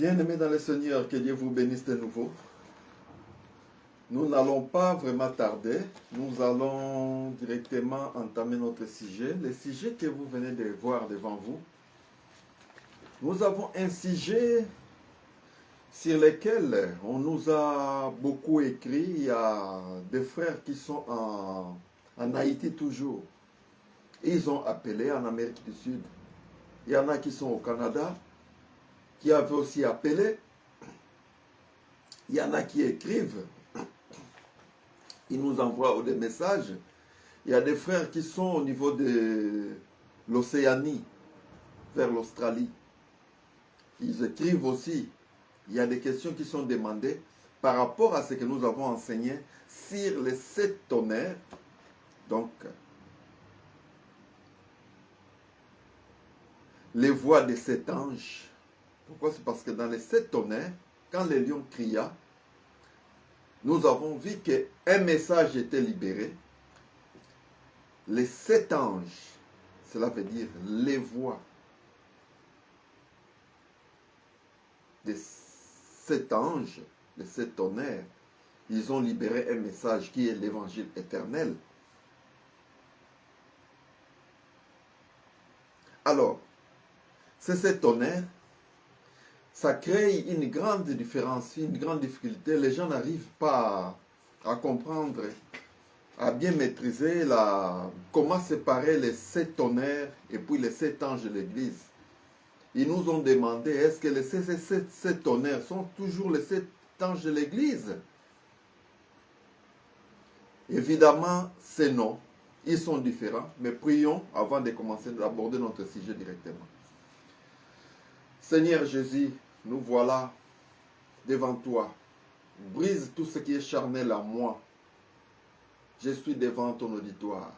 Bien-aimés dans le Seigneur, que Dieu vous bénisse de nouveau. Nous n'allons pas vraiment tarder. Nous allons directement entamer notre sujet. Le sujet que vous venez de voir devant vous. Nous avons un sujet sur lequel on nous a beaucoup écrit. Il y a des frères qui sont en Haïti toujours. Ils ont appelé en Amérique du Sud. Il y en a qui sont au Canada, qui avaient aussi appelé. Il y en a qui écrivent. Ils nous envoient des messages. Il y a des frères qui sont au niveau de l'Océanie, vers l'Australie. Ils écrivent aussi. Il y a des questions qui sont demandées par rapport à ce que nous avons enseigné sur les 7 tonnerres. Donc, les voix des 7 anges. Pourquoi? C'est parce que dans les 7 tonnerres, quand le lion cria, nous avons vu qu'un message était libéré. Les 7 anges, cela veut dire les voix des 7 anges, les 7 tonnerres, ils ont libéré un message qui est l'évangile éternel. Alors, ces 7 tonnerres, ça crée une grande différence, une grande difficulté. Les gens n'arrivent pas à comprendre, à bien maîtriser comment séparer les 7 tonnerres et puis les 7 anges de l'Église. Ils nous ont demandé, est-ce que les 7 tonnerres sont toujours les 7 anges de l'Église? Évidemment, c'est non. Ils sont différents, mais prions avant de commencer à aborder notre sujet directement. Seigneur Jésus, nous voilà devant toi. Brise tout ce qui est charnel à moi. Je suis devant ton auditoire,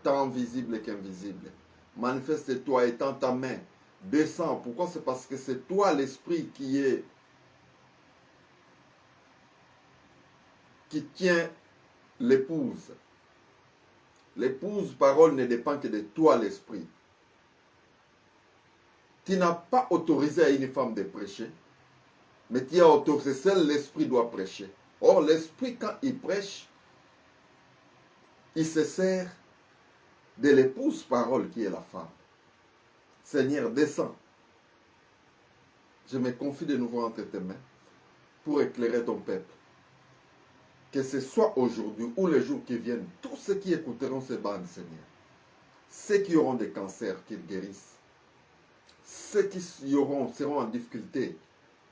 tant visible qu'invisible. Manifeste-toi, étends ta main. Descends. Pourquoi? C'est parce que c'est toi l'esprit qui tient l'épouse. L'épouse, parole, ne dépend que de toi l'esprit. Tu n'as pas autorisé à une femme de prêcher, mais tu as autorisé, seul l'esprit doit prêcher. Or, l'esprit, quand il prêche, il se sert de l'épouse parole qui est la femme. Seigneur, descends. Je me confie de nouveau entre tes mains pour éclairer ton peuple. Que ce soit aujourd'hui ou les jours qui viennent, tous ceux qui écouteront ces bandes, Seigneur, ceux qui auront des cancers, qu'ils guérissent. Ceux qui seront en difficulté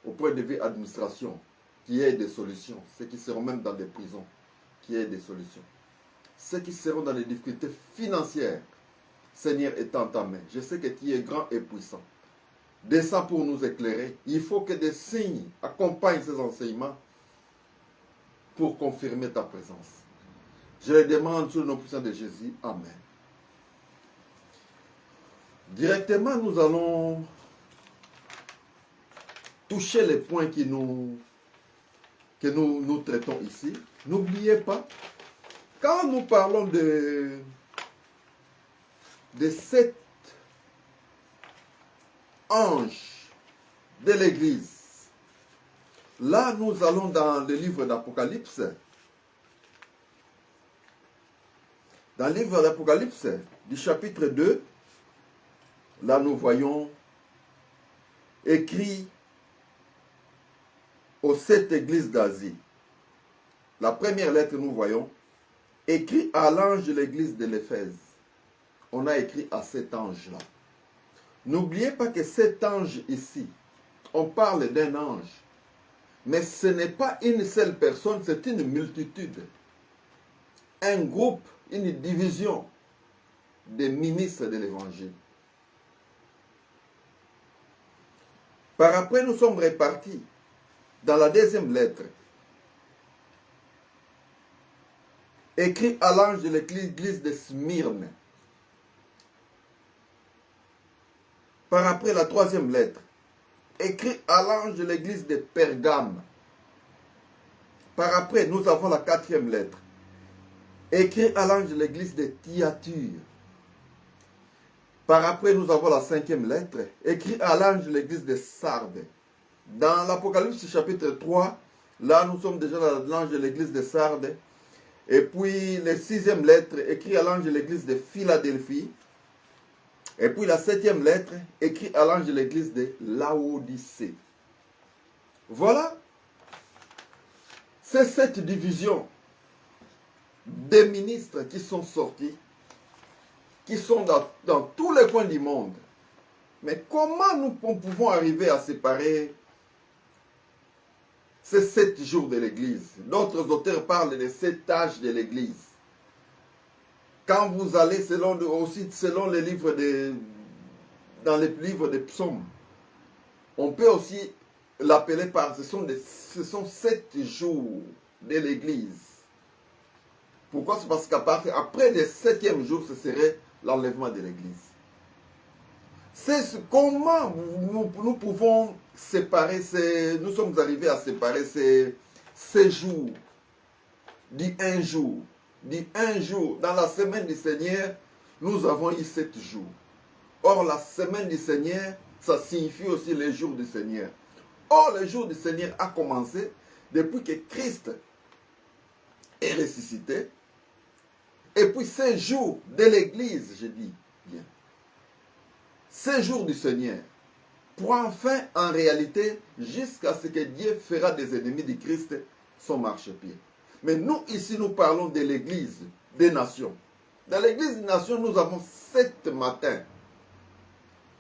au point de vue administration, qu'il y ait des solutions. Ceux qui seront même dans des prisons, qu'il y ait des solutions. Ceux qui seront dans des difficultés financières, Seigneur, étends ta main. Je sais que tu es grand et puissant. Descends pour nous éclairer. Il faut que des signes accompagnent ces enseignements pour confirmer ta présence. Je le demande sous le nom puissant de Jésus. Amen. Directement, nous allons toucher les points que nous traitons ici. N'oubliez pas, quand nous parlons de 7 anges de l'Église, là nous allons dans le livre d'Apocalypse. Dans le livre d'Apocalypse, du chapitre 2, là, nous voyons écrit aux 7 églises d'Asie. La première lettre, nous voyons, écrit à l'ange de l'église de l'Éphèse. On a écrit à cet ange-là. N'oubliez pas que cet ange ici, on parle d'un ange. Mais ce n'est pas une seule personne, c'est une multitude. Un groupe, une division des ministres de l'Évangile. Par après, nous sommes répartis dans la deuxième lettre, écrit à l'ange de l'église de Smyrne. Par après, la troisième lettre, écrit à l'ange de l'église de Pergame. Par après, nous avons la quatrième lettre, écrit à l'ange de l'église de Thyatire. Par après, nous avons la cinquième lettre, écrite à l'ange de l'église de Sardes. Dans l'Apocalypse chapitre 3, là nous sommes déjà dans l'ange de l'église de Sardes. Et puis la 6e lettre écrite à l'ange de l'église de Philadelphie. Et puis la 7e lettre écrite à l'ange de l'église de Laodicée. Voilà. C'est cette division des ministres qui sont sortis, qui sont dans tous les coins du monde. Mais comment nous pouvons arriver à séparer ces 7 jours de l'Église? D'autres auteurs parlent des 7 âges de l'Église. Quand vous allez aussi selon les livres dans les livres des psaumes, on peut aussi l'appeler par, ce sont 7 jours de l'Église. Pourquoi? C'est parce qu'après le 7e jour, ce serait l'enlèvement de l'Église. C'est comment nous pouvons séparer nous sommes arrivés à séparer ces jours, dit un jour. Dit un jour. Dans la semaine du Seigneur, nous avons eu 7 jours. Or, la semaine du Seigneur, ça signifie aussi les jours du Seigneur. Or, le jour du Seigneur a commencé depuis que Christ est ressuscité. Et puis, ces jours de l'Église, je dis bien, ces jours du Seigneur prend fin en réalité jusqu'à ce que Dieu fera des ennemis du Christ son marchepied. Mais nous, ici, nous parlons de l'Église des nations. Dans l'Église des nations, nous avons 7 matins.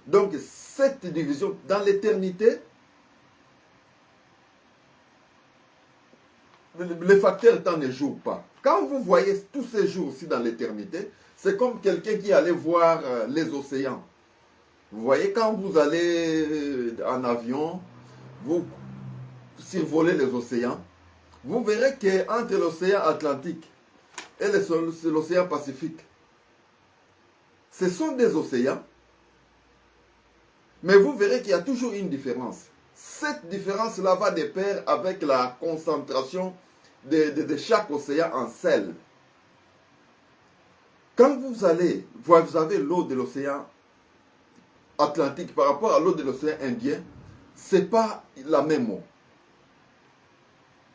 Donc, 7 divisions. Dans l'éternité, le facteur temps ne joue pas. Quand vous voyez tous ces jours aussi dans l'éternité, c'est comme quelqu'un qui allait voir les océans. Vous voyez, quand vous allez en avion, vous survolez les océans, vous verrez qu'entre l'océan Atlantique et l'océan Pacifique, ce sont des océans, mais vous verrez qu'il y a toujours une différence. Cette différence-là va de pair avec la concentration de chaque océan en sel. Quand vous avez l'eau de l'océan Atlantique par rapport à l'eau de l'océan Indien, ce n'est pas la même eau.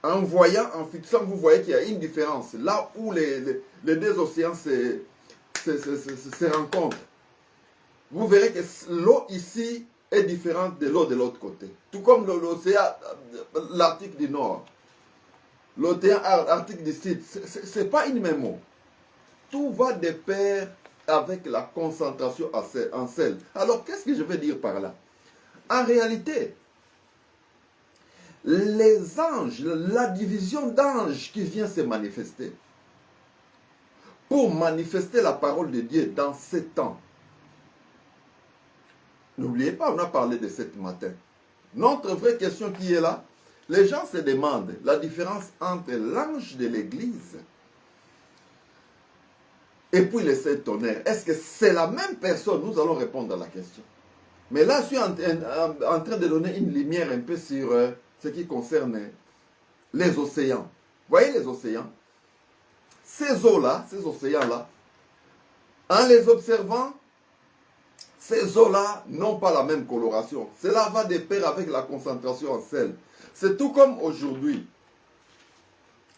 En voyant, en fixant, vous voyez qu'il y a une différence. Là où les 2 océans se rencontrent, vous verrez que l'eau ici est différente de l'eau de l'autre côté. Tout comme l'océan, l'Arctique du Nord, l'océan Arctique du Sud, ce n'est pas une même eau. Tout va de pair avec la concentration en sel. Alors, qu'est-ce que je veux dire par là? En réalité, les anges, la division d'anges qui vient se manifester, pour manifester la parole de Dieu dans ces temps. N'oubliez pas, on a parlé de ce matin. Notre vraie question qui est là, les gens se demandent la différence entre l'ange de l'église et puis les 7 tonnerres. Est-ce que c'est la même personne? Nous allons répondre à la question. Mais là, je suis en train de donner une lumière un peu sur ce qui concerne les océans. Vous voyez les océans? Ces eaux-là, ces océans-là, en les observant, ces eaux-là n'ont pas la même coloration. Cela va de pair avec la concentration en sel. C'est tout comme aujourd'hui.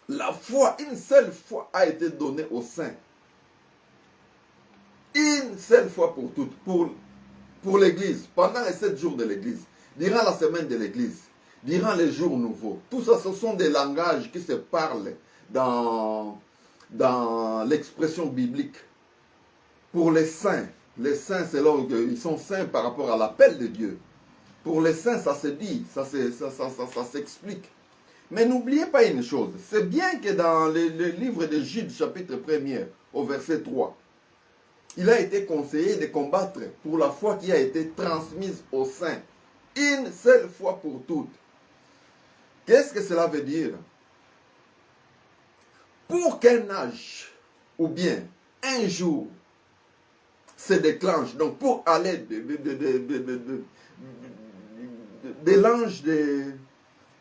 La foi, une seule foi a été donnée aux saints. Une seule fois pour toutes, pour l'Église, pendant les 7 jours de l'Église, durant la semaine de l'Église, durant les jours nouveaux. Tout ça, ce sont des langages qui se parlent dans l'expression biblique. Pour les saints, c'est là où ils sont saints par rapport à l'appel de Dieu. Pour les saints, ça se dit, ça s'explique. Mais n'oubliez pas une chose, c'est bien que dans le livre de Jude, chapitre 1er, au verset 3, il a été conseillé de combattre pour la foi qui a été transmise aux saints, une seule fois pour toutes. Qu'est-ce que cela veut dire? Pour qu'un âge, ou bien un jour, se déclenche, donc pour aller de l'ange de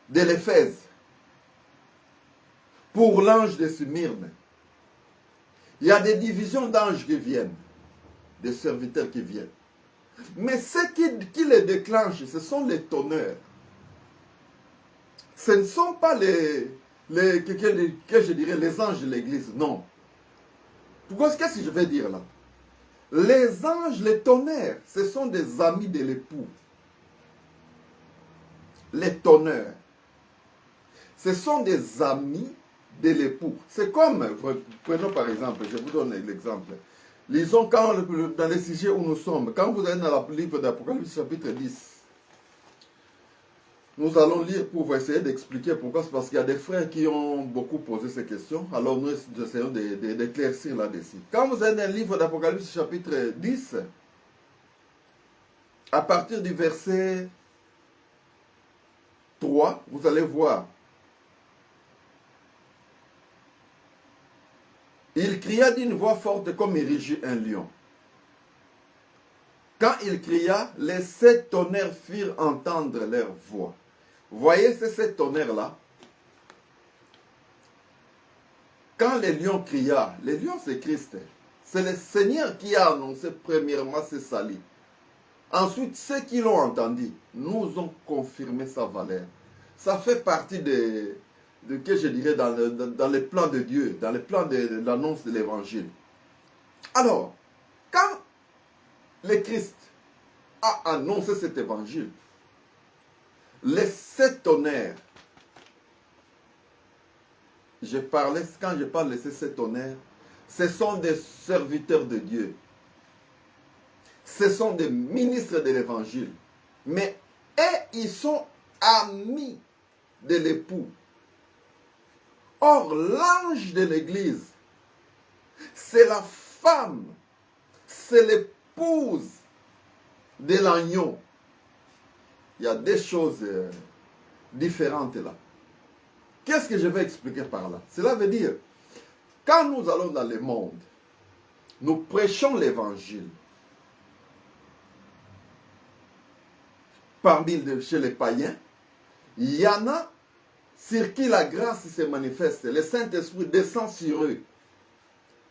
l'Éphèse, pour l'ange de Smyrne, il y a des divisions d'anges qui viennent, des serviteurs qui viennent. Mais ce qui les déclenche, ce sont les tonnerres. Ce ne sont pas que je dirais les anges de l'église, non. Pourquoi, qu'est-ce que je vais dire là? Les anges, les tonnerres, ce sont des amis de l'époux. Les tonnerres, ce sont des amis de l'époux. C'est comme, prenons par exemple, je vous donne l'exemple. Lisons dans les sujets où nous sommes, quand vous êtes dans le livre d'Apocalypse chapitre 10, nous allons lire pour essayer d'expliquer pourquoi. C'est parce qu'il y a des frères qui ont beaucoup posé ces questions. Alors nous essayons d'éclaircir là-dessus. Quand vous êtes dans le livre d'Apocalypse chapitre 10, à partir du verset 3, vous allez voir. Il cria d'une voix forte comme il rugit un lion. Quand il cria, les 7 tonnerres firent entendre leur voix. Vous voyez ces 7 tonnerres-là? Quand les lions cria, les lions c'est Christ. C'est le Seigneur qui a annoncé premièrement ce salut. Ensuite, ceux qui l'ont entendu nous ont confirmé sa valeur. Ça fait partie de que je dirais dans les plans de Dieu, dans les plans de l'annonce de l'évangile. Alors, quand le Christ a annoncé cet évangile, les 7 tonnerres, quand je parle de ces 7 tonnerres, ce sont des serviteurs de Dieu. Ce sont des ministres de l'évangile. Mais ils sont amis de l'époux. Or, l'ange de l'église, c'est la femme, c'est l'épouse de l'agneau. Il y a des choses différentes là. Qu'est-ce que je vais expliquer par là? Cela veut dire, quand nous allons dans le monde, nous prêchons l'évangile. Chez les païens, il y en a sur qui la grâce se manifeste. Le Saint-Esprit descend sur eux.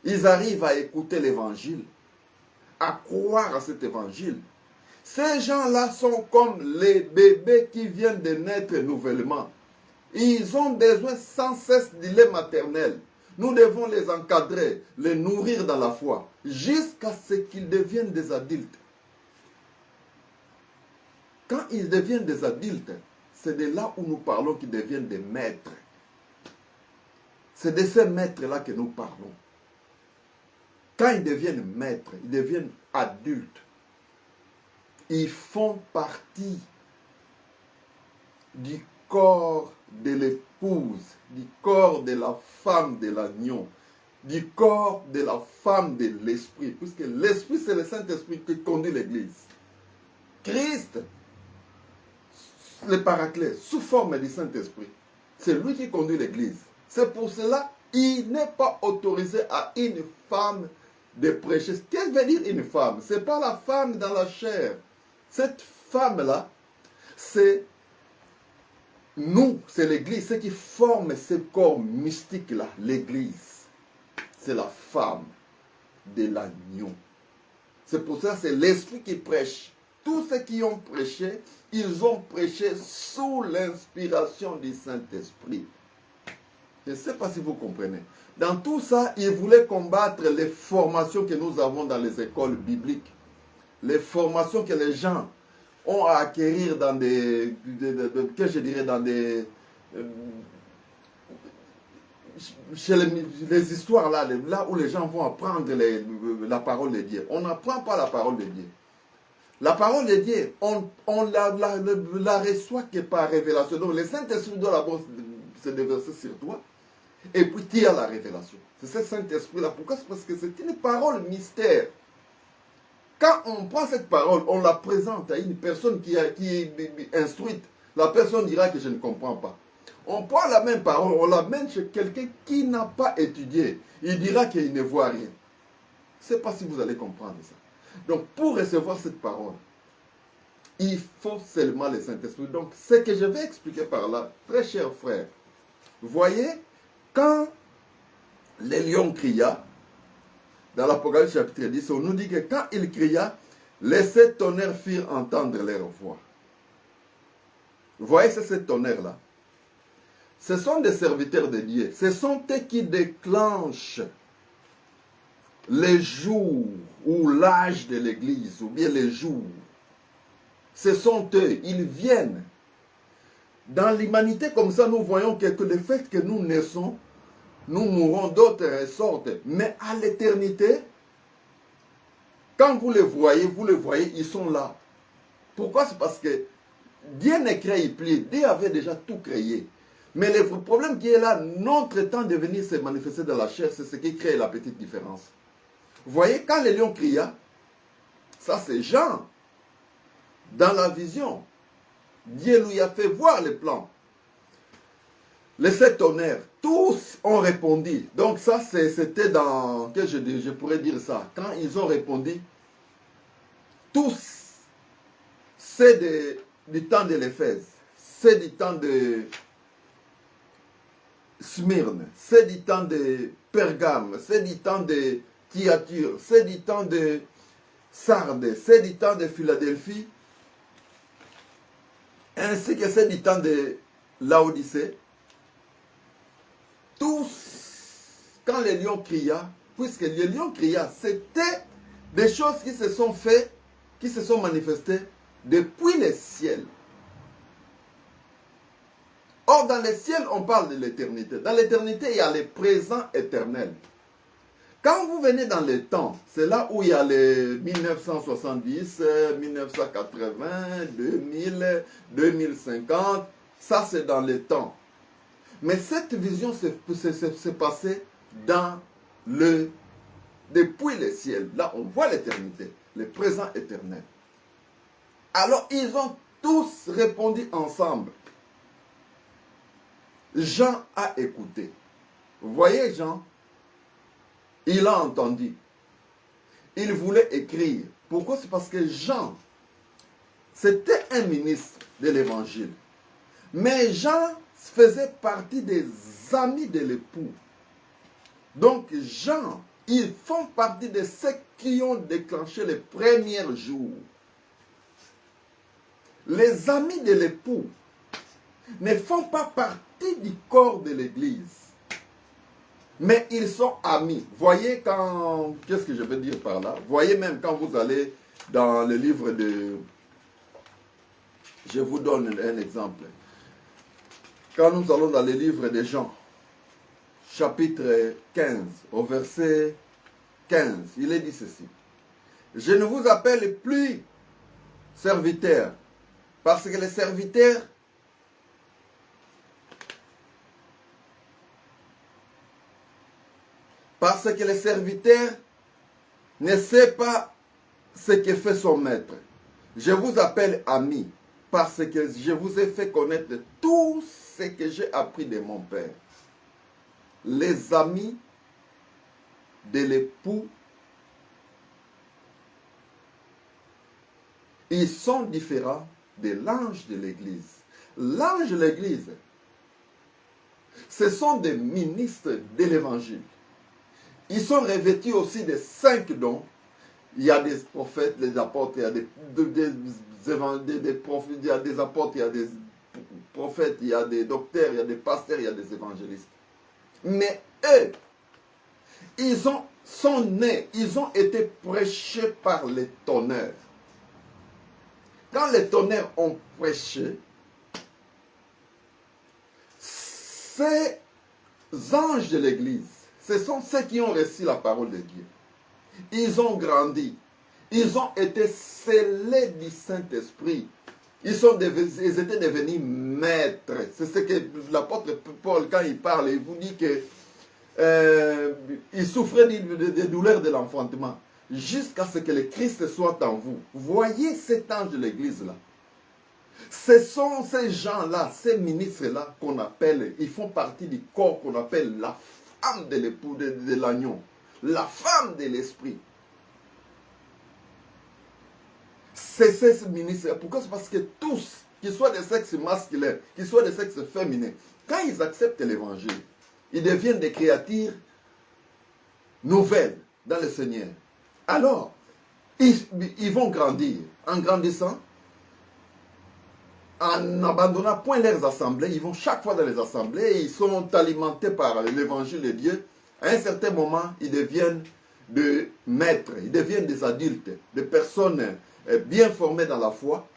Ils arrivent à écouter l'évangile, à croire à cet évangile. Ces gens-là sont comme les bébés qui viennent de naître nouvellement. Ils ont besoin sans cesse du lait maternel. Nous devons les encadrer, les nourrir dans la foi, jusqu'à ce qu'ils deviennent des adultes. Quand ils deviennent des adultes, c'est de là où nous parlons qu'ils deviennent des maîtres. C'est de ces maîtres-là que nous parlons. Quand ils deviennent maîtres, ils deviennent adultes, ils font partie du corps de l'épouse, du corps de la femme de l'agneau, du corps de la femme de l'esprit, puisque l'esprit, c'est le Saint-Esprit qui conduit l'Église. Christ, le Paraclet, sous forme du Saint-Esprit, c'est lui qui conduit l'Église. C'est pour cela qu'il n'est pas autorisé à une femme de prêcher. Qu'est-ce que veut dire une femme? Ce n'est pas la femme dans la chair. Cette femme-là, c'est nous, c'est l'Église, ce qui forme ce corps mystique-là, l'Église. C'est la femme de l'agneau. C'est pour ça que c'est l'Esprit qui prêche. Tous ceux qui ont prêché, ils ont prêché sous l'inspiration du Saint-Esprit. Je ne sais pas si vous comprenez. Dans tout ça, ils voulaient combattre les formations que nous avons dans les écoles bibliques. Les formations que les gens ont à acquérir dans des, que je dirais, dans des, chez les histoires là où les gens vont apprendre la parole de Dieu. On n'apprend pas la parole de Dieu. La parole de Dieu, on la reçoit que par révélation. Donc le Saint-Esprit doit d'abord se déverser sur toi, et puis tu as la révélation. C'est ce Saint-Esprit-là. Pourquoi? C'est parce que c'est une parole mystère. Quand on prend cette parole, on la présente à une personne qui est instruite. La personne dira que je ne comprends pas. On prend la même parole, on l'amène chez quelqu'un qui n'a pas étudié. Il dira qu'il ne voit rien. Je ne sais pas si vous allez comprendre ça. Donc, pour recevoir cette parole, il faut seulement le Saint-Esprit. Donc, ce que je vais expliquer par là, très chers frères, vous voyez, quand les lions cria, dans l'Apocalypse chapitre 10, on nous dit que quand il cria, les 7 tonnerres firent entendre leur voix. Vous voyez ces 7 tonnerres-là? ce sont des serviteurs de Dieu. Ce sont eux qui déclenchent les jours ou l'âge de l'Église, ou bien les jours. Ce sont eux, ils viennent. Dans l'humanité comme ça, nous voyons que le fait que nous naissons, nous mourons, d'autres ressortent. Mais à l'éternité, quand vous les voyez, ils sont là. Pourquoi? C'est parce que Dieu ne crée plus. Dieu avait déjà tout créé. Mais le problème qui est là, notre temps de venir se manifester dans la chair, c'est ce qui crée la petite différence. Vous voyez, quand le lion cria, ça c'est Jean. Dans la vision, Dieu lui a fait voir le plan. Les 7 tonnerres, tous ont répondu. Donc ça, c'était dans, que je pourrais dire ça, quand ils ont répondu, tous, c'est du temps de l'Éphèse, c'est du temps de Smyrne, c'est du temps de Pergame, c'est du temps de Thyatire, c'est du temps de Sardes, c'est du temps de Philadelphie, ainsi que c'est du temps de Laodicée. Tous, quand les lions cria, puisque les lions cria, c'était des choses qui se sont faites, qui se sont manifestées depuis le ciel. Or, dans le ciel, on parle de l'éternité. Dans l'éternité, il y a le présent éternel. Quand vous venez dans le temps, c'est là où il y a les 1970, 1980, 2000, 2050. Ça, c'est dans le temps. Mais cette vision s'est passée depuis le ciel. Là, on voit l'éternité, le présent éternel. Alors, ils ont tous répondu ensemble. Jean a écouté. Vous voyez, Jean, il a entendu. Il voulait écrire. Pourquoi? C'est parce que Jean, c'était un ministre de l'évangile. Mais Jean faisait partie des amis de l'époux. Donc Jean, ils font partie de ceux qui ont déclenché les premiers jours. Les amis de l'époux ne font pas partie du corps de l'Église. Mais ils sont amis. Voyez quand... Qu'est-ce que je veux dire par là? Voyez même quand vous allez dans le livre de... Je vous donne un exemple. Quand nous allons dans le livre de Jean, chapitre 15, au verset 15, il est dit ceci. Je ne vous appelle plus serviteurs, parce que les serviteurs ne sait pas ce que fait son maître. Je vous appelle amis, parce que je vous ai fait connaître tout ce que j'ai appris de mon Père. Les amis de l'époux, ils sont différents de l'ange de l'Église. L'ange de l'Église, ce sont des ministres de l'Évangile. Ils sont revêtus aussi de 5 dons. Il y a des prophètes, des apôtres, il y a des prophètes, il y a des apôtres, il y a des prophètes, il y a des docteurs, il y a des pasteurs, il y a des évangélistes. Mais eux, sont nés, ils ont été prêchés par les tonnerres. Quand les tonnerres ont prêché, ces anges de l'Église, ce sont ceux qui ont reçu la parole de Dieu. Ils ont grandi. Ils ont été scellés du Saint-Esprit. Ils étaient devenus maîtres. C'est ce que l'apôtre Paul, quand il parle, il vous dit que il souffrait des douleurs de l'enfantement jusqu'à ce que le Christ soit en vous. Voyez cet ange de l'Église-là. Ce sont ces gens-là, ces ministres-là qu'on appelle, ils font partie du corps qu'on appelle la femme de l'époux de l'agneau, la femme de l'esprit. C'est ces ministres. Pourquoi? C'est parce que tous, qu'ils soient des sexes masculins, qu'ils soient des sexes féminins, quand ils acceptent l'évangile, ils deviennent des créatures nouvelles dans le Seigneur. Alors, ils vont grandir. En grandissant, en n'abandonnant point leurs assemblées, ils vont chaque fois dans les assemblées, ils sont alimentés par l'évangile de Dieu. À un certain moment, ils deviennent des maîtres, ils deviennent des adultes, des personnes bien formées dans la foi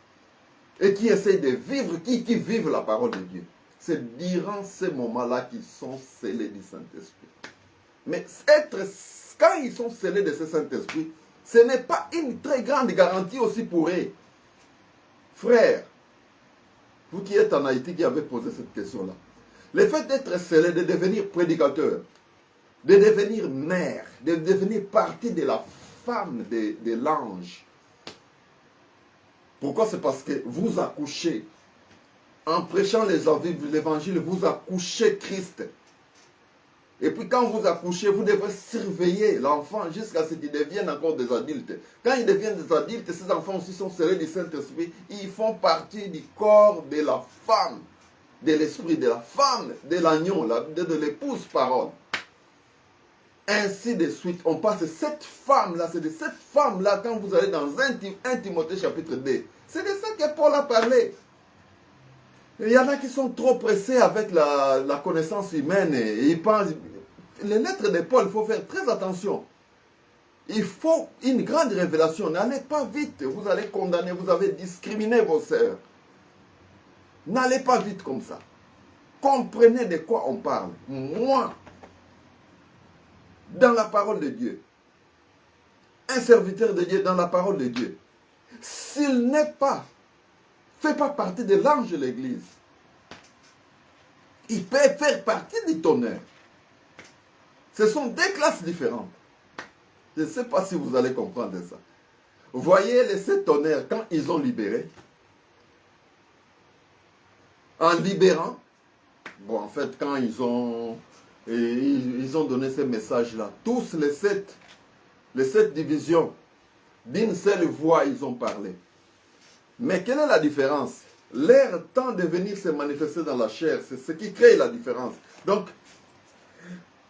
et qui essayent de vivre, qui vivent la parole de Dieu. C'est durant ces moments-là qu'ils sont scellés du Saint-Esprit. Mais quand ils sont scellés de ce Saint-Esprit, ce n'est pas une très grande garantie aussi pour eux. Frères, vous qui êtes en Haïti qui avez posé cette question-là, le fait d'être scellé, de devenir prédicateur, de devenir mère, de devenir partie de la femme de l'ange. Pourquoi? C'est parce que vous accouchez. En prêchant l'évangile, vous accouchez Christ. Et puis quand vous accouchez, vous devez surveiller l'enfant jusqu'à ce qu'il devienne encore des adultes. Quand ils deviennent des adultes, ces enfants aussi sont scellés du Saint-Esprit. Ils font partie du corps de la femme, de l'esprit de la femme, de l'agneau, de l'épouse parole. Ainsi de suite, on passe de cette femme-là, c'est de cette femme-là, quand vous allez dans 1 Timothée chapitre 2, c'est de ça que Paul a parlé. Il y en a qui sont trop pressés avec la connaissance humaine et ils pensent, les lettres de Paul, il faut faire très attention. Il faut une grande révélation, n'allez pas vite, vous allez condamner, vous avez discriminé vos sœurs. N'allez pas vite comme ça. Comprenez de quoi on parle. Moi, dans la parole de Dieu, un serviteur de Dieu dans la parole de Dieu, s'il n'est pas, fait pas partie de l'ange de l'église, il peut faire partie du tonnerre. Ce sont deux classes différentes. Je ne sais pas si vous allez comprendre ça. Vous voyez les 7 tonnerres, quand ils ont libéré, en libérant, bon en fait quand ils ont donné ce message-là, tous les sept divisions, d'une seule voix, ils ont parlé. Mais quelle est la différence? Leur temps de venir se manifester dans la chair, c'est ce qui crée la différence. Donc,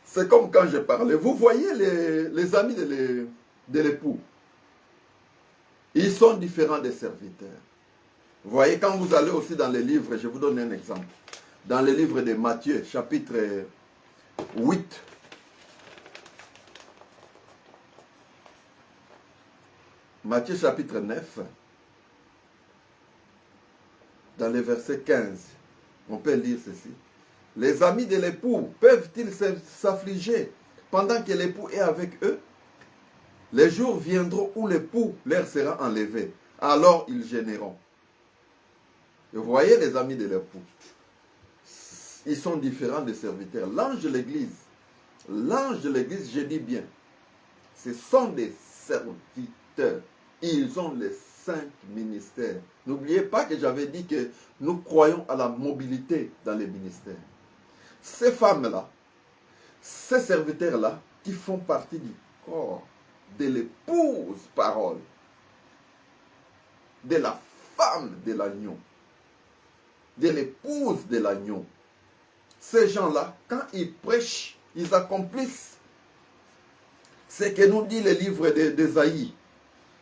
c'est comme quand je parlais. Vous voyez les amis de l'époux. Ils sont différents des serviteurs. Vous voyez, quand vous allez aussi dans les livres, je vous donne un exemple. Dans le livre de Matthieu, chapitre 8, Matthieu chapitre 9, dans le verset 15, on peut lire ceci. Les amis de l'époux peuvent-ils s'affliger pendant que l'époux est avec eux? Les jours viendront où l'époux leur sera enlevé. Alors ils gêneront. Et vous voyez les amis de l'époux. Ils sont différents des serviteurs. L'ange de l'église, je dis bien, ce sont des serviteurs. Ils ont les 5 ministères. N'oubliez pas que j'avais dit que nous croyons à la mobilité dans les ministères. Ces femmes-là, ces serviteurs-là, qui font partie du corps de l'épouse parole, de la femme de l'agneau, de l'épouse de l'agneau. Ces gens-là, quand ils prêchent, ils accomplissent ce que nous dit le livre d'Ésaïe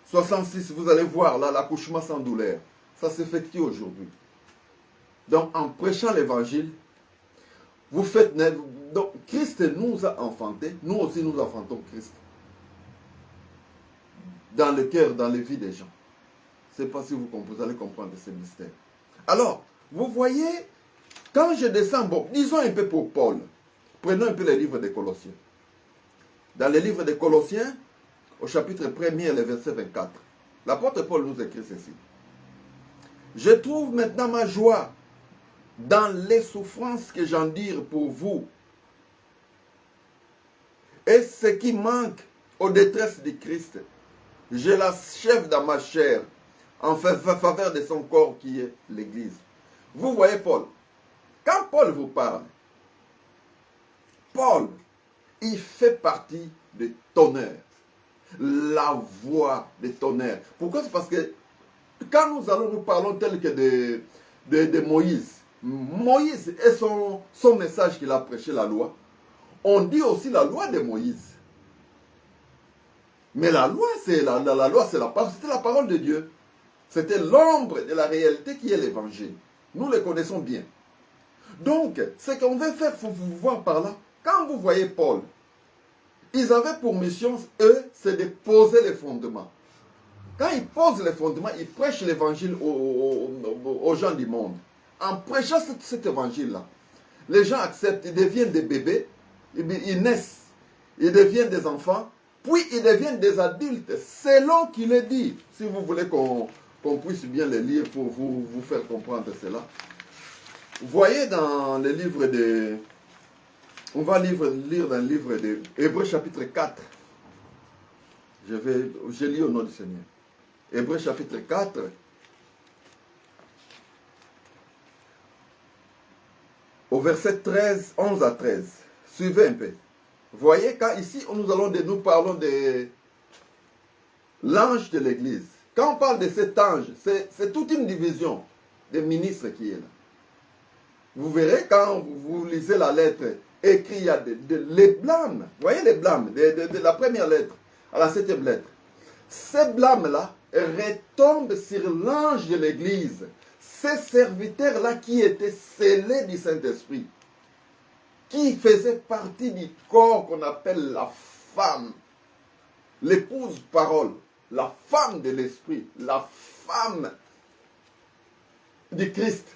66. Vous allez voir là, l'accouchement sans douleur. Ça s'effectue aujourd'hui. Donc, en prêchant l'évangile, vous faites naître. Donc, Christ nous a enfantés. Nous aussi, nous enfantons Christ. Dans le cœur, dans les vies des gens. Je ne sais pas si vous allez comprendre ce mystère. Alors, vous voyez, quand je descends, bon, disons un peu pour Paul. Prenons un peu le livre des Colossiens. Dans le livre des Colossiens, au chapitre 1er, le verset 24, l'apôtre Paul nous écrit ceci. Je trouve maintenant ma joie dans les souffrances que j'endure pour vous. Et ce qui manque aux détresses du Christ, je l'achève dans ma chair en faveur de son corps qui est l'Église. Vous voyez Paul, quand Paul vous parle, Paul, il fait partie des tonnerres, la voix des tonnerres. Pourquoi? C'est parce que quand nous parlons tel que de Moïse, Moïse et son message qu'il a prêché, la loi, on dit aussi la loi de Moïse. Mais la loi, c'est la loi, c'est la parole de Dieu. C'était l'ombre de la réalité qui est l'évangile. Nous le connaissons bien. Donc, ce qu'on veut faire, il faut vous voir par là. Quand vous voyez Paul, ils avaient pour mission, eux, c'est de poser les fondements. Quand ils posent les fondements, ils prêchent l'évangile aux gens du monde. En prêchant cet évangile-là, les gens acceptent, ils deviennent des bébés, ils naissent, ils deviennent des enfants, puis ils deviennent des adultes, selon qu'il est dit. Si vous voulez qu'on puisse bien les lire pour vous faire comprendre cela. Vous voyez dans le livre de... On va lire dans le livre de Hébreux chapitre 4. Je lis au nom du Seigneur. Hébreux chapitre 4. Au verset 13, 11 à 13. Suivez un peu. Voyez, quand ici, nous parlons de l'ange de l'église. Quand on parle de cet ange, c'est toute une division des ministres qui est là. Vous verrez, quand vous lisez la lettre écrite, il y a les blâmes. Vous voyez les blâmes de la première lettre à la 7e lettre. Ces blâmes-là retombent sur l'ange de l'église. Ces serviteurs-là qui étaient scellés du Saint-Esprit, qui faisaient partie du corps qu'on appelle la femme, l'épouse parole, la femme de l'Esprit, la femme du Christ.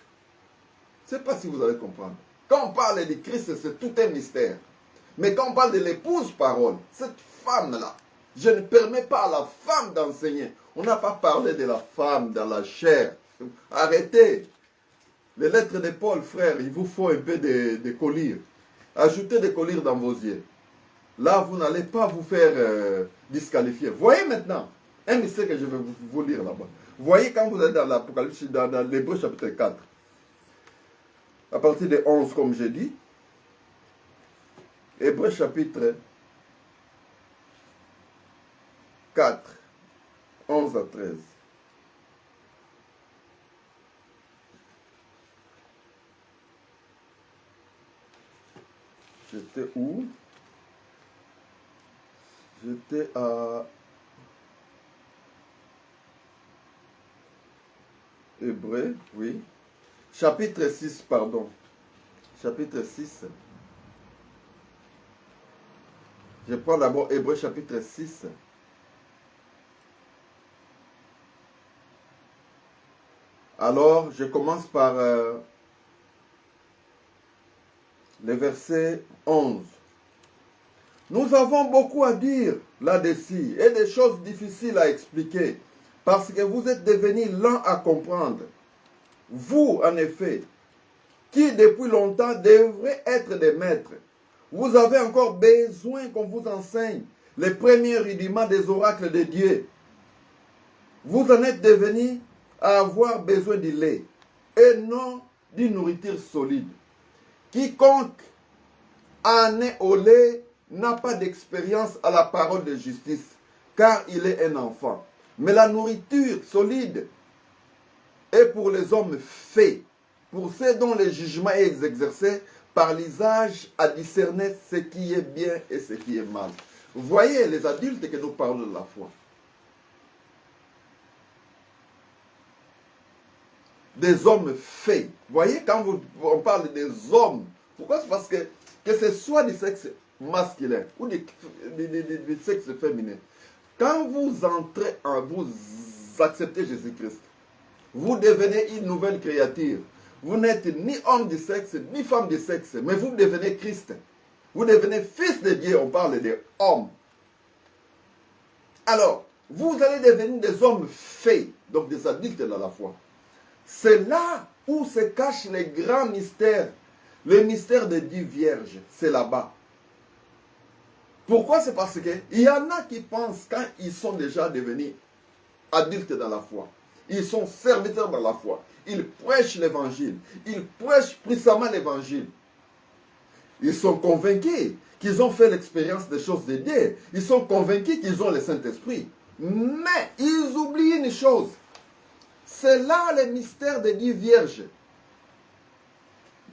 Je ne sais pas si vous allez comprendre. Quand on parle du Christ, c'est tout un mystère. Mais quand on parle de l'épouse parole, cette femme-là, je ne permets pas à la femme d'enseigner. On n'a pas parlé de la femme dans la chair. Arrêtez. Les lettres de Paul, frère, il vous faut un peu de collyre. Ajoutez des collyres dans vos yeux. Là, vous n'allez pas vous faire disqualifier. Voyez maintenant, un mystère que je vais vous lire là-bas. Voyez quand vous êtes dans l'Apocalypse, dans l'Hébreux chapitre 4. À partir de 11, comme j'ai dit. Hébreux chapitre 4, 11 à 13. J'étais où? J'étais à Hébreux, oui. Chapitre 6, pardon. Chapitre 6. Je prends d'abord Hébreux chapitre 6. Alors, je commence par le verset 11. Nous avons beaucoup à dire là-dessus et des choses difficiles à expliquer parce que vous êtes devenus lents à comprendre. Vous, en effet, qui depuis longtemps devrez être des maîtres, vous avez encore besoin qu'on vous enseigne les premiers rudiments des oracles de Dieu. Vous en êtes devenus à avoir besoin du lait et non d'une nourriture solide. Quiconque en est au lait n'a pas d'expérience à la parole de justice, car il est un enfant. Mais la nourriture solide est pour les hommes faits, pour ceux dont le jugement est exercé par l'usage à discerner ce qui est bien et ce qui est mal. Vous voyez les adultes que nous parlons de la foi. Des hommes faits. Vous voyez, quand on parle des hommes, pourquoi? C'est parce que ce soit du sexe masculin ou du sexe féminin, quand vous entrez vous acceptez Jésus-Christ, vous devenez une nouvelle créature. Vous n'êtes ni homme du sexe, ni femme du sexe, mais vous devenez Christ. Vous devenez fils de Dieu, on parle des hommes. Alors, vous allez devenir des hommes faits, donc des adultes dans la foi. C'est là où se cache les grands mystères. Le mystère de Dieu vierge, c'est là-bas. Pourquoi? C'est parce qu'il y en a qui pensent, quand ils sont déjà devenus adultes dans la foi, ils sont serviteurs dans la foi, ils prêchent l'évangile, ils prêchent puissamment l'évangile. Ils sont convaincus qu'ils ont fait l'expérience des choses de Dieu. Ils sont convaincus qu'ils ont le Saint-Esprit. Mais ils oublient une chose. C'est là le mystère de Dieu vierge.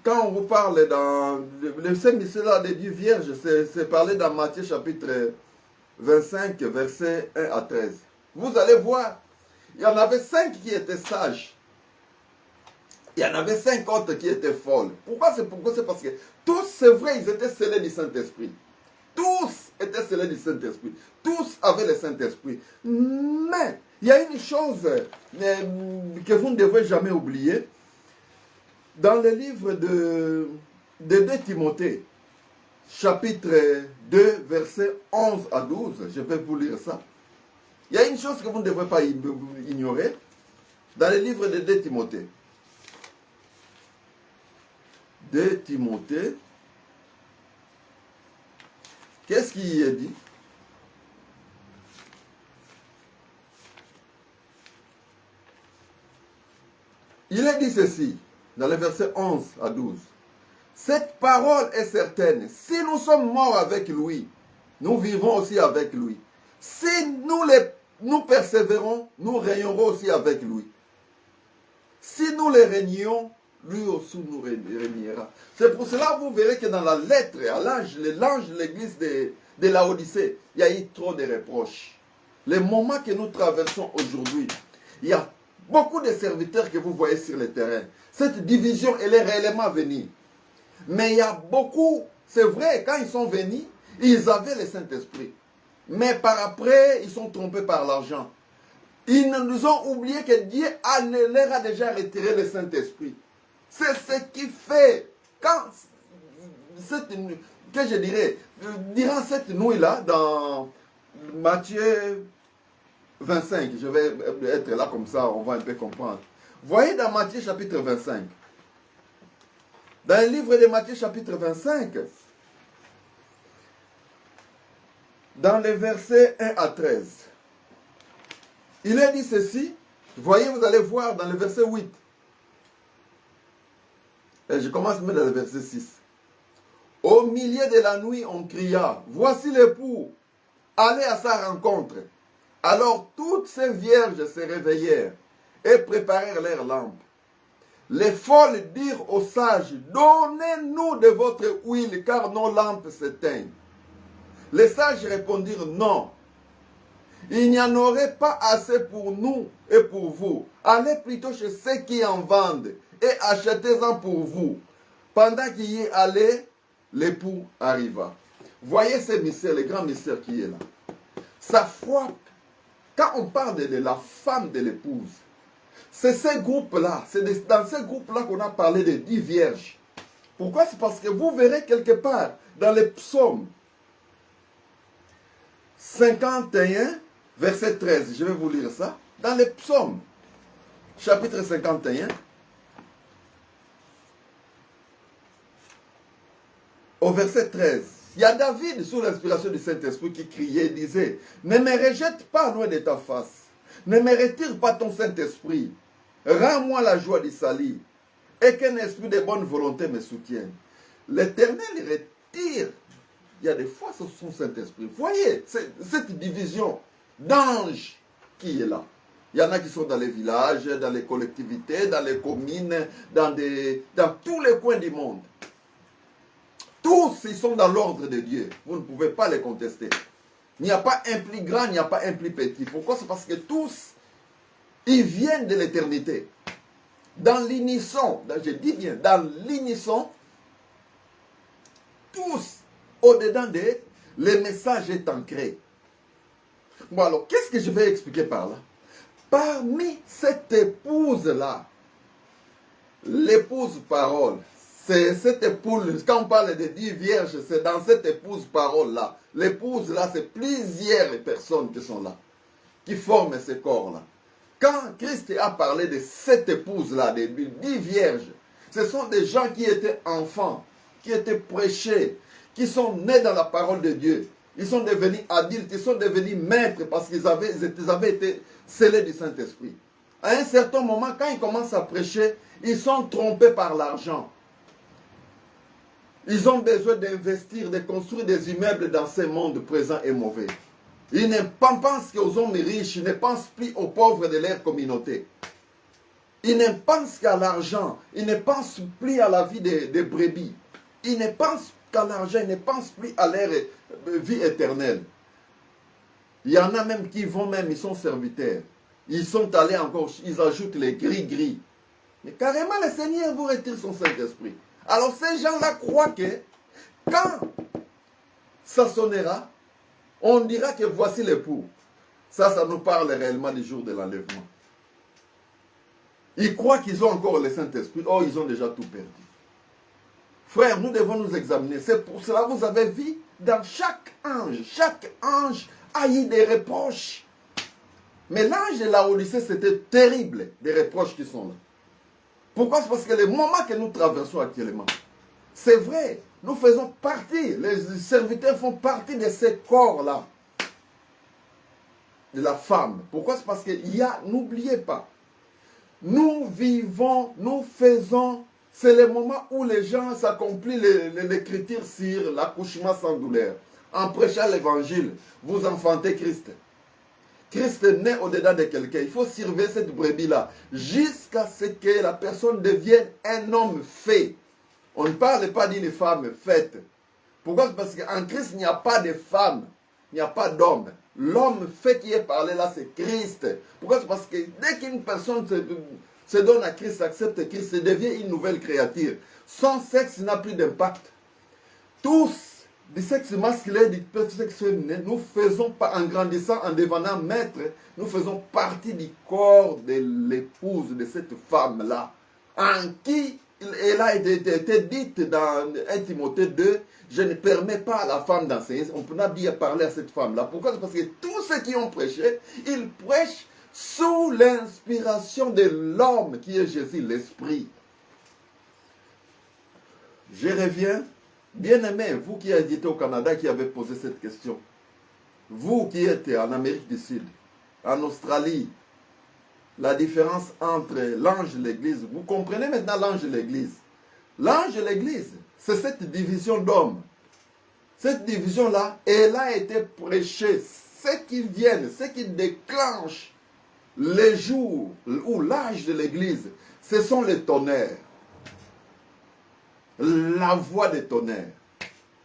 Quand on vous parle dans le mystère de Dieu vierge, c'est parlé dans Matthieu chapitre 25, versets 1 à 13. Vous allez voir, il y en avait 5 qui étaient sages. Il y en avait 5 autres qui étaient folles. Pourquoi? C'est parce que tous, c'est vrai, ils étaient scellés du Saint-Esprit. Tous étaient scellés du Saint-Esprit. Tous avaient le Saint-Esprit. Mais il y a une chose que vous ne devrez jamais oublier. Dans le livre de 2 Timothée, chapitre 2, versets 11 à 12, je vais vous lire ça. Il y a une chose que vous ne devrez pas ignorer. Dans le livre de 2 Timothée. 2 Timothée. Qu'est-ce qui y est dit? Il est dit ceci, dans le verset 11 à 12. Cette parole est certaine. Si nous sommes morts avec lui, nous vivons aussi avec lui. Si nous persévérons, nous régnerons aussi avec lui. Si nous les régnons, lui aussi nous régnera. C'est pour cela que vous verrez que dans la lettre à l'ange de l'église de Laodicée, il y a eu trop de reproches. Les moments que nous traversons aujourd'hui, il y a beaucoup de serviteurs que vous voyez sur le terrain. Cette division, elle est réellement venue. Mais il y a beaucoup, c'est vrai, quand ils sont venus, ils avaient le Saint-Esprit. Mais par après, ils sont trompés par l'argent. Ils nous ont oublié que Dieu leur a déjà retiré le Saint-Esprit. C'est ce qui fait, que je dirais, durant cette nuit-là, dans Matthieu 25, je vais être là comme ça, on va un peu comprendre. Voyez dans Matthieu chapitre 25. Dans le livre de Matthieu chapitre 25, dans les versets 1 à 13, il est dit ceci, voyez, vous allez voir dans le verset 8. Et je commence même dans le verset 6. Au milieu de la nuit, on cria, voici l'époux, allez à sa rencontre. Alors toutes ces vierges se réveillèrent et préparèrent leurs lampes. Les folles dirent aux sages, donnez-nous de votre huile, car nos lampes s'éteignent. Les sages répondirent, non, il n'y en aurait pas assez pour nous et pour vous. Allez plutôt chez ceux qui en vendent et achetez-en pour vous. Pendant qu'il y allait, l'époux arriva. Voyez ce mystère, le grand mystère qui est là. Ça frappe. Quand on parle de la femme de l'épouse, c'est ces groupes-là, c'est dans ces groupes-là qu'on a parlé de 10 vierges. Pourquoi? C'est parce que vous verrez quelque part dans les psaumes 51, verset 13, je vais vous lire ça. Dans les psaumes, chapitre 51, au verset 13, il y a David, sous l'inspiration du Saint-Esprit, qui criait, disait, ne me rejette pas loin de ta face, ne me retire pas ton Saint-Esprit, rends-moi la joie du salut, et qu'un esprit de bonne volonté me soutienne. L'Éternel retire, il y a des fois son Saint-Esprit. Voyez, cette division d'anges qui est là. Il y en a qui sont dans les villages, dans les collectivités, dans les communes, dans tous les coins du monde. Tous, ils sont dans l'ordre de Dieu. Vous ne pouvez pas les contester. Il n'y a pas un plus grand, il n'y a pas un plus petit. Pourquoi? C'est parce que tous, ils viennent de l'éternité. Dans l'unisson, je dis bien, dans l'unisson, tous, au-dedans d'eux, le message est ancré. Bon alors, qu'est-ce que je vais expliquer par là? Parmi cette épouse-là, l'épouse parole, c'est cette épouse, quand on parle de 10 vierges, c'est dans cette épouse parole-là. L'épouse là, c'est plusieurs personnes qui sont là, qui forment ce corps-là. Quand Christ a parlé de cette épouse-là, des 10 vierges, ce sont des gens qui étaient enfants, qui étaient prêchés, qui sont nés dans la parole de Dieu. Ils sont devenus adultes, ils sont devenus maîtres parce qu'ils avaient été scellés du Saint-Esprit. À un certain moment, quand ils commencent à prêcher, ils sont trompés par l'argent. Ils ont besoin d'investir, de construire des immeubles dans ce monde présent et mauvais. Ils ne pensent qu'aux hommes riches, ils ne pensent plus aux pauvres de leur communauté. Ils ne pensent qu'à l'argent, ils ne pensent plus à la vie des brebis. Ils ne pensent qu'à l'argent, ils ne pensent plus à leur vie éternelle. Il y en a même qui vont même, ils sont serviteurs. Ils sont allés encore, ils ajoutent les gris-gris. Mais carrément, le Seigneur vous retire son Saint-Esprit. Alors ces gens-là croient que quand ça sonnera, on dira que voici l'époux. Ça nous parle réellement du jour de l'enlèvement. Ils croient qu'ils ont encore le Saint-Esprit. Oh, ils ont déjà tout perdu. Frères, nous devons nous examiner. C'est pour cela que vous avez vu, dans chaque ange a eu des reproches. Mais l'ange de la Odyssée, c'était terrible, des reproches qui sont là. Pourquoi? C'est parce que le moment que nous traversons actuellement, c'est vrai, nous faisons partie, les serviteurs font partie de ces corps-là, de la femme. Pourquoi? C'est parce qu'il y a, n'oubliez pas, nous vivons, nous faisons, c'est le moment où les gens s'accomplissent l'écriture sur l'accouchement sans douleur. En prêchant l'évangile, vous enfantez Christ. Christ naît au-dedans de quelqu'un. Il faut surveiller cette brebis-là jusqu'à ce que la personne devienne un homme fait. On ne parle pas d'une femme faite. Pourquoi? Parce qu'en Christ, il n'y a pas de femme, il n'y a pas d'homme. L'homme fait qui est parlé là, c'est Christ. Pourquoi? C'est parce que dès qu'une personne se donne à Christ, accepte Christ, il devient une nouvelle créature. Son sexe n'a plus d'impact. Tous, du sexe masculin, du sexe féminin, nous faisons, en grandissant, en devenant maître, nous faisons partie du corps de l'épouse de cette femme-là, en qui elle a été dite dans 1 Timothée 2, je ne permets pas à la femme d'enseigner. On peut pas bien parler à cette femme-là. Pourquoi? Parce que tous ceux qui ont prêché, ils prêchent sous l'inspiration de l'homme qui est Jésus, l'Esprit. Je reviens. Bien-aimés, vous qui étiez au Canada, qui avez posé cette question, vous qui êtes en Amérique du Sud, en Australie, la différence entre l'ange et l'église, vous comprenez maintenant l'ange et l'église. L'ange et l'église, c'est cette division d'hommes. Cette division-là, elle a été prêchée. Ce qui viennent, ce qui déclenche les jours ou l'âge de l'église, ce sont les tonnerres. La voix des tonnerres.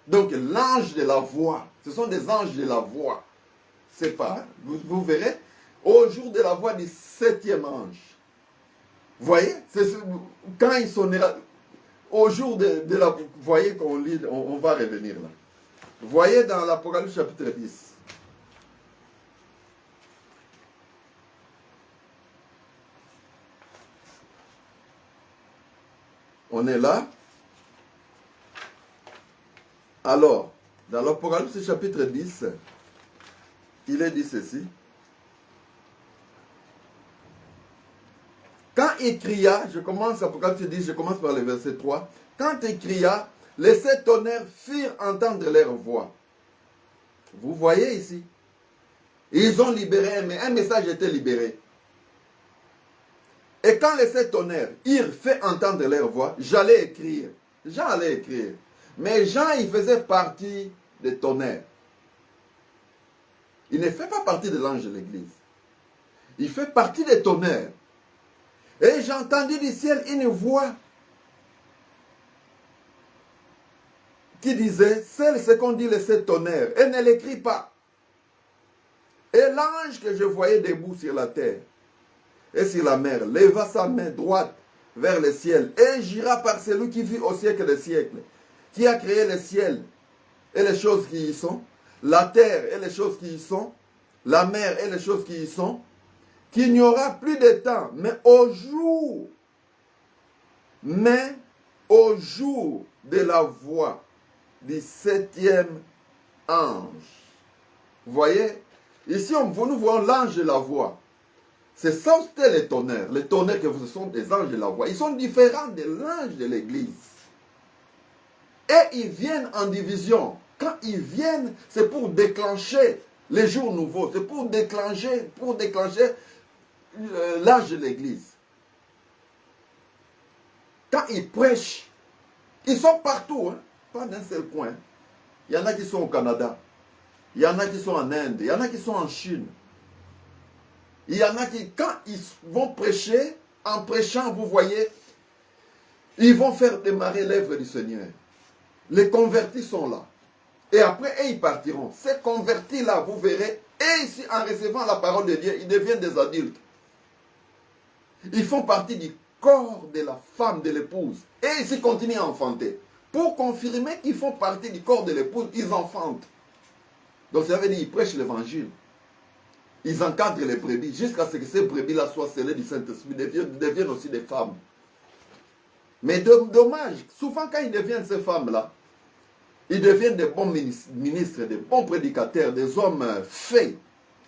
Donc l'ange de la voix, ce sont des anges de la voix. C'est pas, vous verrez, au jour de la voix du 7e ange. Vous voyez, quand il sonnera, au jour de la, vous voyez qu'on lit, on va revenir là. Vous voyez dans l'Apocalypse chapitre 10. On est là. Alors, dans l'Apocalypse chapitre 10, il est dit ceci. Quand il cria, je commence l'Apocalypse 10, je commence par le verset 3. Quand il cria, les 7 tonnerres firent entendre leur voix. Vous voyez ici. Ils ont libéré, mais un message était libéré. Et quand les 7 tonnerres eurent fait entendre leur voix, j'allais écrire. Jean allait écrire. Mais Jean, il faisait partie des tonnerres. Il ne fait pas partie de l'ange de l'église. Il fait partie des tonnerres. Et j'ai entendu du ciel une voix qui disait, c'est ce qu'on dit les 7 tonnerres, et ne l'écrit pas. Et l'ange que je voyais debout sur la terre et sur la mer leva sa main droite vers le ciel et gira par celui qui vit au siècle des siècles, qui a créé le ciel et les choses qui y sont, la terre et les choses qui y sont, la mer et les choses qui y sont, qu'il n'y aura plus de temps, mais au jour de la voix du 7e ange. Vous voyez, ici nous voyons l'ange de la voix. C'est ça, c'était les tonnerres. Les tonnerres que vous sont des anges de la voix. Ils sont différents de l'ange de l'église. Et ils viennent en division. Quand ils viennent, c'est pour déclencher les jours nouveaux. C'est pour déclencher l'âge de l'église. Quand ils prêchent, ils sont partout, hein, pas d'un seul coin. Il y en a qui sont au Canada, il y en a qui sont en Inde, il y en a qui sont en Chine. Il y en a qui, quand ils vont prêcher, en prêchant, vous voyez, ils vont faire démarrer l'œuvre du Seigneur. Les convertis sont là. Et après, ils partiront. Ces convertis-là, vous verrez, et ici, en recevant la parole de Dieu, ils deviennent des adultes. Ils font partie du corps de la femme, de l'épouse. Et ils continuent à enfanter. Pour confirmer qu'ils font partie du corps de l'épouse, ils enfantent. Donc ça veut dire qu'ils prêchent l'évangile. Ils encadrent les brebis jusqu'à ce que ces brebis-là soient scellées du Saint-Esprit, deviennent aussi des femmes. Mais dommage, souvent quand ils deviennent ces femmes-là, ils deviennent des bons ministres, des bons prédicateurs, des hommes faits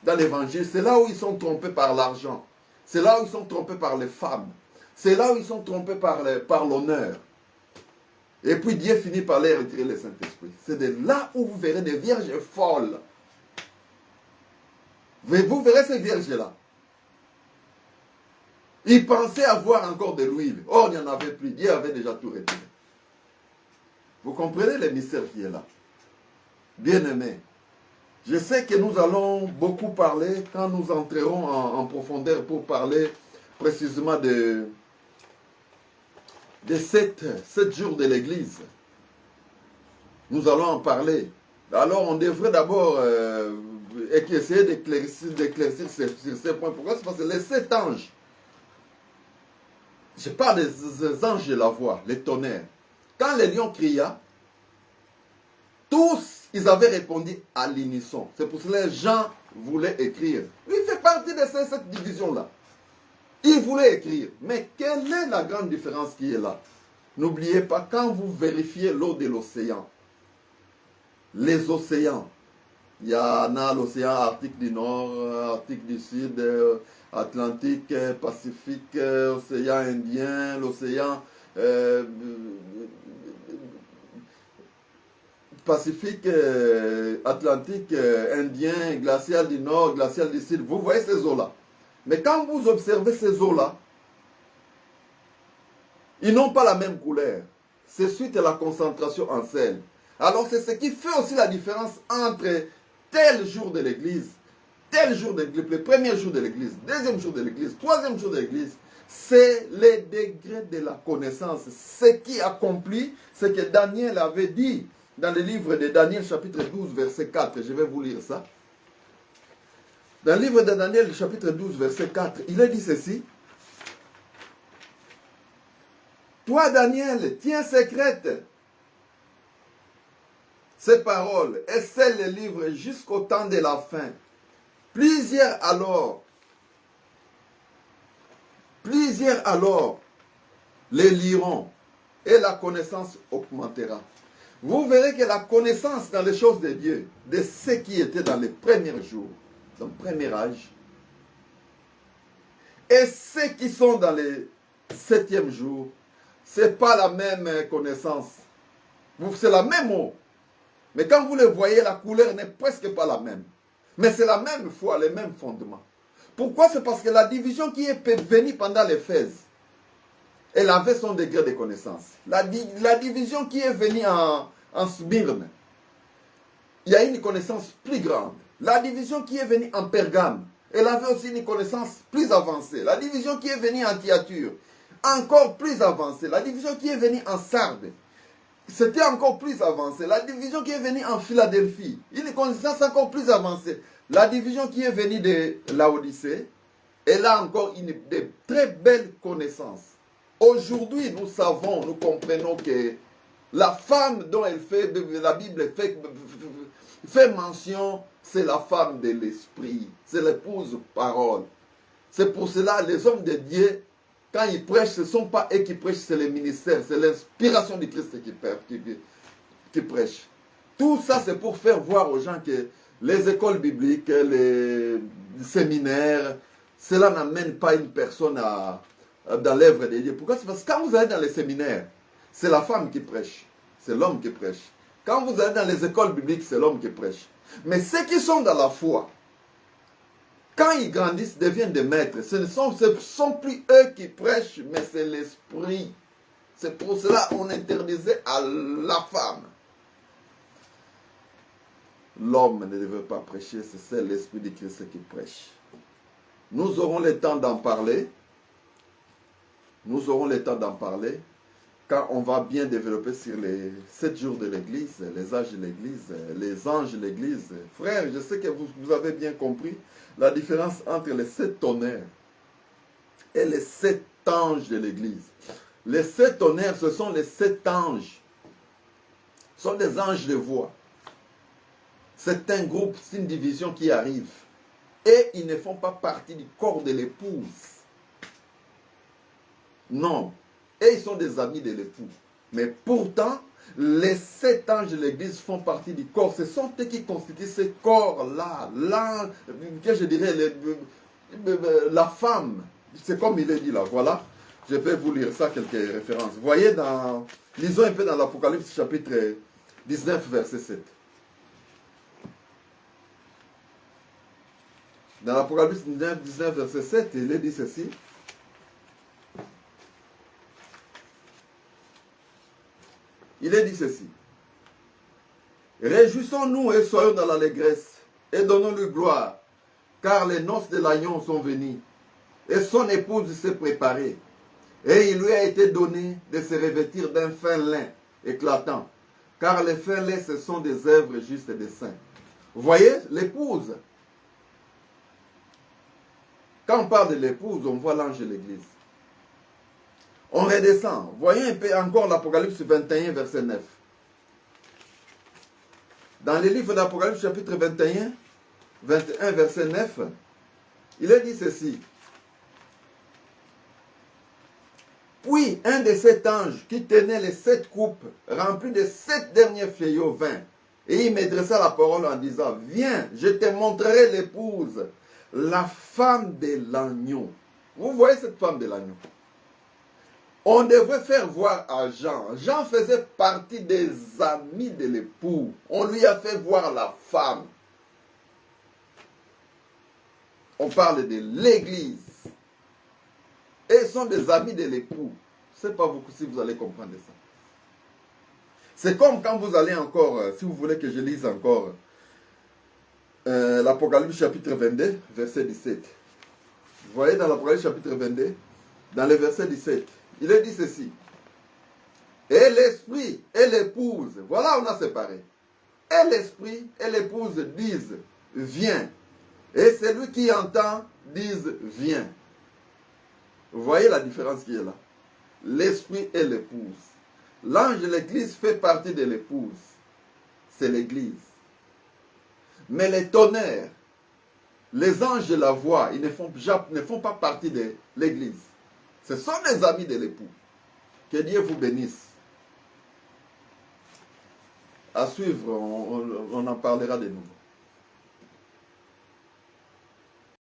dans l'évangile. C'est là où ils sont trompés par l'argent. C'est là où ils sont trompés par les femmes. C'est là où ils sont trompés par l'honneur. Et puis Dieu finit par les retirer le Saint-Esprit. C'est de là où vous verrez des vierges folles. Mais vous verrez ces vierges-là. Ils pensaient avoir encore de l'huile. Or, il n'y en avait plus. Dieu avait déjà tout retiré. Vous comprenez le mystère qui est là. Bien-aimés, je sais que nous allons beaucoup parler quand nous entrerons en profondeur pour parler précisément de 7 jours de l'Église. Nous allons en parler. Alors, on devrait d'abord essayer d'éclaircir sur ces points. Pourquoi? C'est parce que les 7 anges, je parle des anges de la voix, les tonnerres. Quand les lions criaient, tous, ils avaient répondu à l'unisson. C'est pour cela que les gens voulaient écrire. Lui, il fait partie de cette division-là. Il voulait écrire. Mais quelle est la grande différence qui est là? N'oubliez pas, quand vous vérifiez l'eau de l'océan, les océans, il y en a l'océan Arctique du Nord, Arctique du Sud, Atlantique, Pacifique, océan Indien, l'océan Pacifique, Atlantique, Indien, glacial du Nord, glacial du Sud. Vous voyez ces eaux-là. Mais quand vous observez ces eaux-là, ils n'ont pas la même couleur. C'est suite à la concentration en sel. Alors c'est ce qui fait aussi la différence entre tel jour de l'église, tel jour de l'église, le premier jour de l'église, deuxième jour de l'église, troisième jour de l'église. C'est les degrés de la connaissance. Ce qui accomplit ce que Daniel avait dit dans le livre de Daniel chapitre 12 verset 4. Je vais vous lire ça. Dans le livre de Daniel chapitre 12 verset 4, il a dit ceci. Toi Daniel, tiens secrète ces paroles et scelle les livres jusqu'au temps de la fin. Plusieurs alors les liront et la connaissance augmentera. Vous verrez que la connaissance dans les choses de Dieu, de ce qui était dans les premiers jours, dans le premier âge, et ceux qui sont dans les 7e jour, ce n'est pas la même connaissance. C'est la même eau. Mais quand vous le voyez, la couleur n'est presque pas la même. Mais c'est la même foi, les mêmes fondements. Pourquoi? C'est parce que la division qui est venue pendant l'Éphèse, elle avait son degré de connaissance. La division qui est venue en Smyrne, il y a une connaissance plus grande. La division qui est venue en Pergame, elle avait aussi une connaissance plus avancée. La division qui est venue en Thyatire, encore plus avancée. La division qui est venue en Sardes, c'était encore plus avancé. La division qui est venue en Philadelphie, une connaissance encore plus avancée. La division qui est venue de Laodicée, elle a encore de très belles connaissances. Aujourd'hui, nous savons, nous comprenons que la femme dont la Bible fait mention, c'est la femme de l'esprit, c'est l'épouse parole. C'est pour cela, les hommes de Dieu, quand ils prêchent, ce ne sont pas eux qui prêchent, c'est le ministère, c'est l'inspiration du Christ qui prêche. Tout ça, c'est pour faire voir aux gens que les écoles bibliques, les séminaires, cela n'amène pas une personne dans l'œuvre de Dieu. Pourquoi? C'est parce que quand vous allez dans les séminaires, c'est la femme qui prêche, c'est l'homme qui prêche. Quand vous allez dans les écoles bibliques, c'est l'homme qui prêche. Mais ceux qui sont dans la foi, quand ils grandissent, deviennent des maîtres. Ce ne sont plus eux qui prêchent, mais c'est l'esprit. C'est pour cela qu'on interdisait à la femme. L'homme ne devait pas prêcher, c'est l'esprit de Christ qui prêche. Nous aurons le temps d'en parler. Nous aurons le temps d'en parler quand on va bien développer sur les 7 jours de l'Église, les âges de l'Église, les anges de l'Église. Frère, je sais que vous avez bien compris la différence entre les 7 tonnerres et les 7 anges de l'église. Les 7 tonnerres, ce sont les 7 anges. Ce sont des anges de voix. C'est un groupe, c'est une division qui arrive. Et ils ne font pas partie du corps de l'épouse. Non. Et ils sont des amis de l'époux. Mais pourtant, les 7 anges de l'église font partie du corps. Ce sont eux qui constituent ce corps-là. Là, que je dirais, la femme. C'est comme il est dit là. Voilà. Je vais vous lire ça, quelques références. Vous voyez, lisons un peu dans l'Apocalypse chapitre 19, verset 7. Dans l'Apocalypse 19, verset 7, il est dit ceci. Il est dit ceci. Réjouissons-nous et soyons dans l'allégresse et donnons-lui gloire, car les noces de l'agneau sont venues et son épouse s'est préparée. Et il lui a été donné de se revêtir d'un fin lin éclatant, car les fins lins, ce sont des œuvres justes et des saints. Vous voyez, l'épouse. Quand on parle de l'épouse, on voit l'ange de l'église. On redescend. Voyez un peu encore l'Apocalypse 21, verset 9. Dans le livre d'Apocalypse, chapitre 21, verset 9, il est dit ceci. Puis un de ces anges qui tenait les 7 coupes remplies de 7 derniers fléaux vint. Et il m'adressa la parole en disant, viens, je te montrerai l'épouse, la femme de l'agneau. Vous voyez cette femme de l'agneau? On devrait faire voir à Jean. Jean faisait partie des amis de l'époux. On lui a fait voir la femme. On parle de l'église. Et ils sont des amis de l'époux. Je ne sais pas beaucoup si vous allez comprendre ça. C'est comme quand vous allez encore, si vous voulez que je lise encore, l'Apocalypse chapitre 22, verset 17. Vous voyez dans l'Apocalypse chapitre 22, dans le verset 17, il est dit ceci. Et l'esprit et l'épouse, voilà on a séparé. Et l'esprit et l'épouse disent, viens. Et celui qui entend disent, viens. Vous voyez la différence qui est là. L'esprit et l'épouse. L'ange de l'église fait partie de l'épouse. C'est l'église. Mais les tonnerres, les anges de la voix, ils ne font pas partie de l'église. Ce sont des amis de l'époux. Que Dieu vous bénisse. À suivre, on en parlera de nouveau.